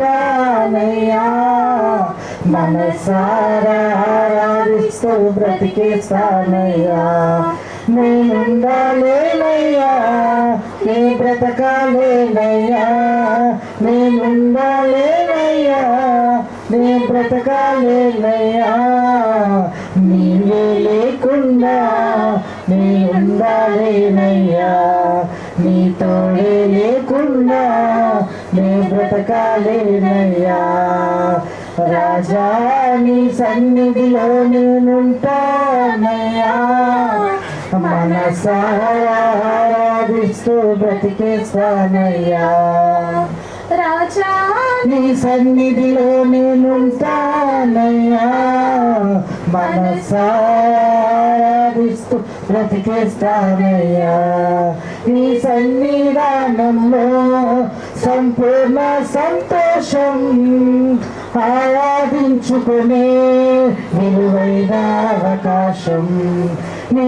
తానయ్యా మనసారా ఆరాధిస్తూ బ్రతికేస్తానయ్యా నేనుండాలేనయ్యా నీ బ్రతకాలేనయ్యా నేనుండాలేనయ్యా నీ బ్రతకాలేనయ్యా నీవే లేకుండా నేనుండాలేనయ్యా నీ తోడే లేకుండా నే బ్రతకాలేనయ్యా రాజా నీ సన్నిధిలో నేనుంటానయ్యా మనసారాధిస్తూ బ్రతికేస్తానయ్యా రాజా నీ సన్నిధిలో నేనుంటానయ్యా మనసారాధిస్తూ బ్రతికేస్తానయ్యా నీ సన్నిధానంలో సంపూర్ణ సంతోషం ఆరాధించుకునే విలువైన అవకాశం నీ